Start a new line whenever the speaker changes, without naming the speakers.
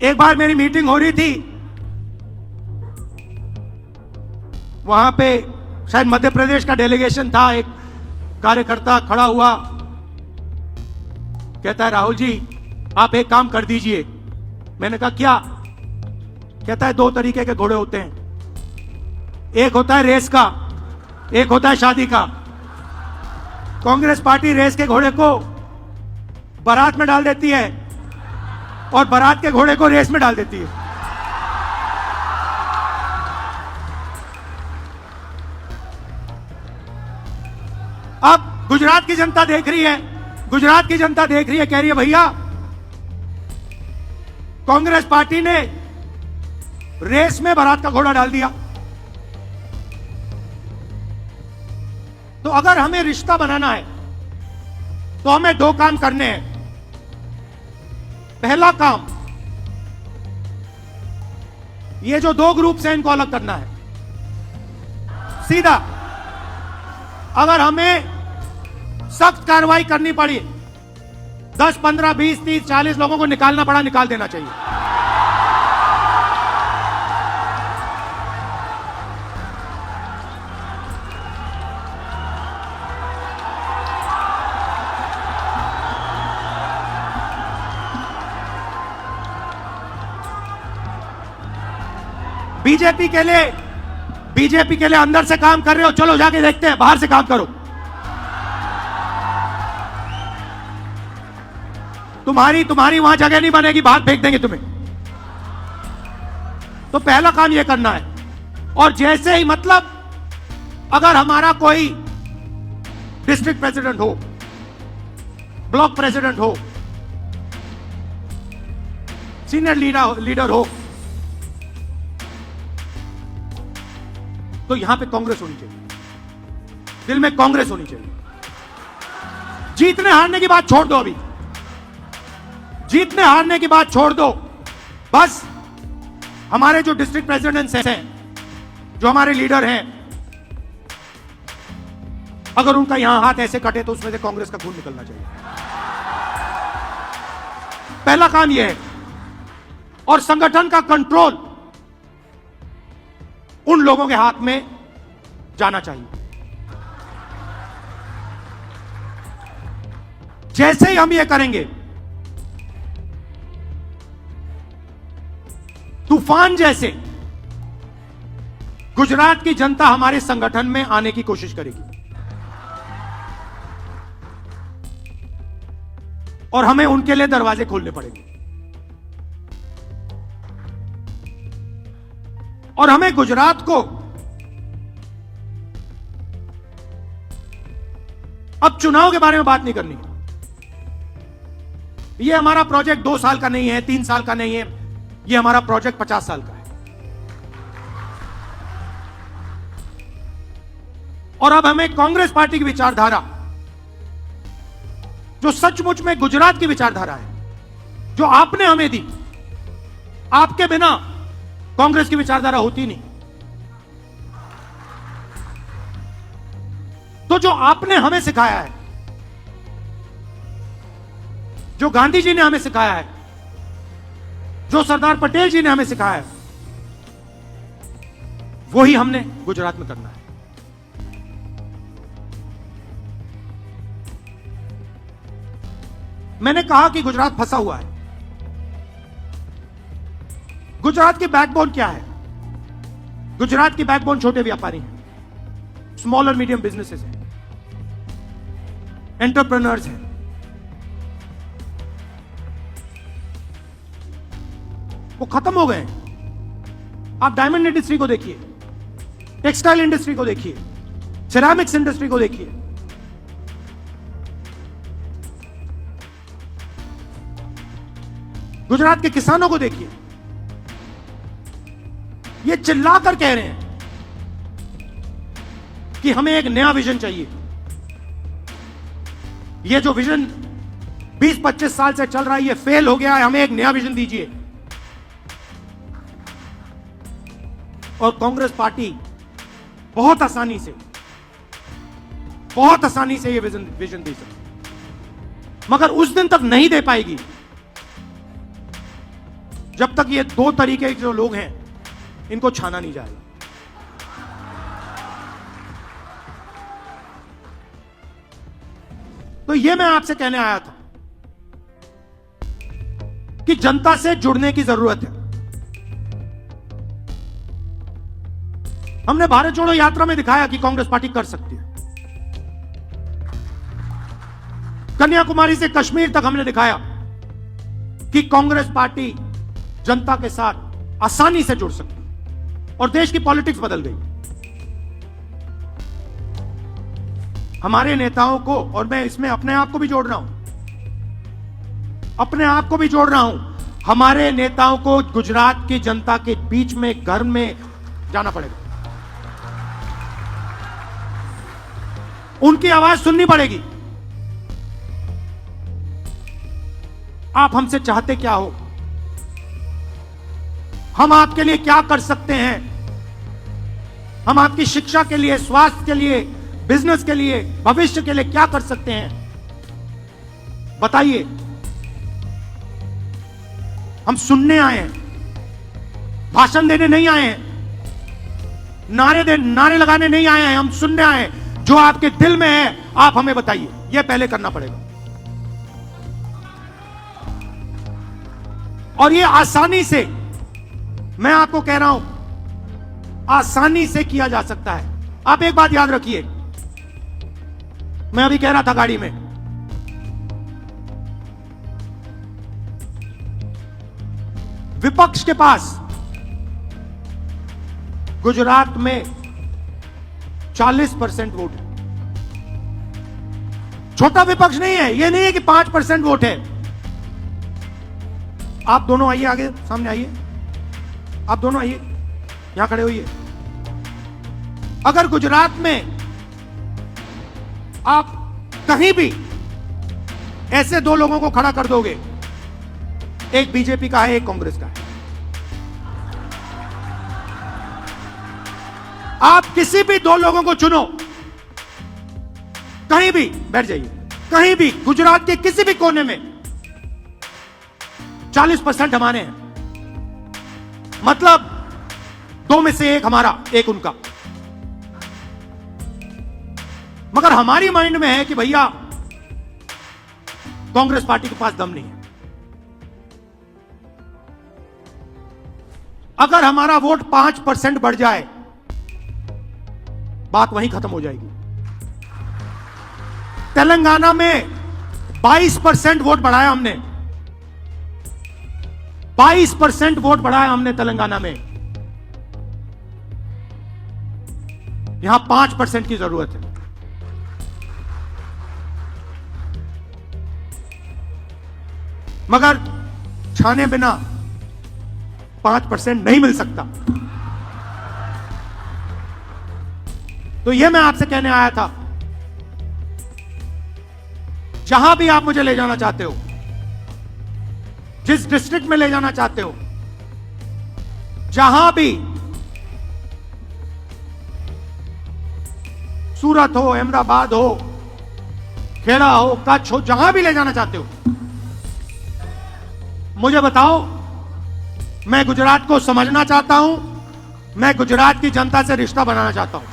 एक बार मेरी मीटिंग हो रही थी, वहां पे शायद मध्य प्रदेश का डेलीगेशन था। एक कार्यकर्ता खड़ा हुआ, कहता है राहुल जी आप एक काम कर दीजिए। मैंने कहा क्या? कहता है दो तरीके के घोड़े होते हैं, एक होता है रेस का, एक होता है शादी का। कांग्रेस पार्टी रेस के घोड़े को बारात में डाल देती है और बारात के घोड़े को रेस में डाल देती है। अब गुजरात की जनता देख रही है, गुजरात की जनता देख रही है, कह रही है भैया कांग्रेस पार्टी ने रेस में बारात का घोड़ा डाल दिया। तो अगर हमें रिश्ता बनाना है तो हमें दो काम करने हैं। पहला काम, ये जो दो ग्रुप हैं इनको अलग करना है सीधा। अगर हमें सख्त कार्रवाई करनी पड़ी, 10, 15, 20, 30, 40 लोगों को निकालना पड़ा, निकाल देना चाहिए। बीजेपी के लिए अंदर से काम कर रहे हो, चलो जाके देखते हैं, बाहर से काम करो। तुम्हारी वहां जगह नहीं बनेगी, बाहर फेंक देंगे तुम्हें। तो पहला काम यह करना है। और जैसे ही, मतलब अगर हमारा कोई डिस्ट्रिक्ट प्रेसिडेंट हो, ब्लॉक प्रेसिडेंट हो, सीनियर लीडर हो, तो यहां पे कांग्रेस होनी चाहिए, दिल में कांग्रेस होनी चाहिए। जीतने हारने की बात छोड़ दो, अभी जीतने हारने की बात छोड़ दो। बस हमारे जो डिस्ट्रिक्ट प्रेसिडेंट्स हैं, जो हमारे लीडर हैं, अगर उनका यहां हाथ ऐसे कटे तो उसमें से कांग्रेस का खून निकलना चाहिए। पहला काम यह है। और संगठन का कंट्रोल उन लोगों के हाथ में जाना चाहिए। जैसे ही हम ये करेंगे, तूफान जैसे गुजरात की जनता हमारे संगठन में आने की कोशिश करेगी और हमें उनके लिए दरवाजे खोलने पड़ेंगे। और हमें गुजरात को अब चुनाव के बारे में बात नहीं करनी। यह हमारा प्रोजेक्ट 2 साल का नहीं है, 3 साल का नहीं है, यह हमारा प्रोजेक्ट 50 साल का है। और अब हमें कांग्रेस पार्टी की विचारधारा, जो सचमुच में गुजरात की विचारधारा है, जो आपने हमें दी, आपके बिना कांग्रेस की विचारधारा होती नहीं। तो जो आपने हमें सिखाया है, जो गांधी जी ने हमें सिखाया है, जो सरदार पटेल जी ने हमें सिखाया है, वही हमने गुजरात में करना है। मैंने कहा कि गुजरात फंसा हुआ है। गुजरात की बैकबोन क्या है? गुजरात की बैकबोन छोटे व्यापारी हैं, स्मॉल और मीडियम बिजनेसेस हैं, एंटरप्रेन्योर्स हैं। वो खत्म हो गए। आप डायमंड इंडस्ट्री को देखिए, टेक्सटाइल इंडस्ट्री को देखिए, सिरेमिक्स इंडस्ट्री को देखिए। गुजरात के किसानों को देखिए, ये चिल्लाकर कह रहे हैं कि हमें एक नया विजन चाहिए। ये जो विजन 20-25 साल से चल रहा है, ये फेल हो गया है, हमें एक नया विजन दीजिए। और कांग्रेस पार्टी बहुत आसानी से ये विजन दे सकती, मगर उस दिन तक नहीं दे पाएगी जब तक ये दो तरीके के जो लोग हैं इनको छाना नहीं जाएगा। तो ये मैं आपसे कहने आया था कि जनता से जुड़ने की जरूरत है। हमने भारत जोड़ो यात्रा में दिखाया कि कांग्रेस पार्टी कर सकती है। कन्याकुमारी से कश्मीर तक हमने दिखाया कि कांग्रेस पार्टी जनता के साथ आसानी से जुड़ सकती है और देश की पॉलिटिक्स बदल गई। हमारे नेताओं को, और मैं इसमें अपने आप को भी जोड़ रहा हूं, अपने आप को भी जोड़ रहा हूं, हमारे नेताओं को गुजरात की जनता के बीच में, घर में जाना पड़ेगा। उनकी आवाज सुननी पड़ेगी। आप हमसे चाहते क्या हो, हम आपके लिए क्या कर सकते हैं, हम आपकी शिक्षा के लिए, स्वास्थ्य के लिए, बिजनेस के लिए, भविष्य के लिए क्या कर सकते हैं, बताइए। हम सुनने आए हैं, भाषण देने नहीं आए हैं, नारे लगाने नहीं आए हैं, हम सुनने आए हैं। जो आपके दिल में है आप हमें बताइए, यह पहले करना पड़ेगा। और यह आसानी से, मैं आपको कह रहा हूं, आसानी से किया जा सकता है। आप एक बात याद रखिए, मैं अभी कह रहा था गाड़ी में, विपक्ष के पास गुजरात में 40% वोट है। छोटा विपक्ष नहीं है, यह नहीं है कि 5% वोट है। आप दोनों आइए, आगे सामने आइए, आप दोनों आइए, यहां खड़े होइए। अगर गुजरात में आप कहीं भी ऐसे दो लोगों को खड़ा कर दोगे, एक बीजेपी का है, एक कांग्रेस का है, आप किसी भी दो लोगों को चुनो, कहीं भी बैठ जाइए, कहीं भी गुजरात के किसी भी कोने में 40% हमारे हैं, मतलब दो में से एक हमारा, एक उनका। मगर हमारी माइंड में है कि भैया कांग्रेस पार्टी के पास दम नहीं है। अगर हमारा वोट 5% बढ़ जाए, बात वहीं खत्म हो जाएगी। तेलंगाना में 22% वोट बढ़ाया हमने, 22% वोट बढ़ाया हमने तेलंगाना में। यहां 5% की जरूरत है। मगर छाने बिना 5% नहीं मिल सकता। तो यह मैं आपसे कहने आया था, जहां भी आप मुझे ले जाना चाहते हो, जिस डिस्ट्रिक्ट में ले जाना चाहते हो, जहां भी, सूरत हो, अहमदाबाद हो, खेड़ा हो, कच्छ हो, जहां भी ले जाना चाहते हो, मुझे बताओ। मैं गुजरात को समझना चाहता हूं, मैं गुजरात की जनता से रिश्ता बनाना चाहता हूं।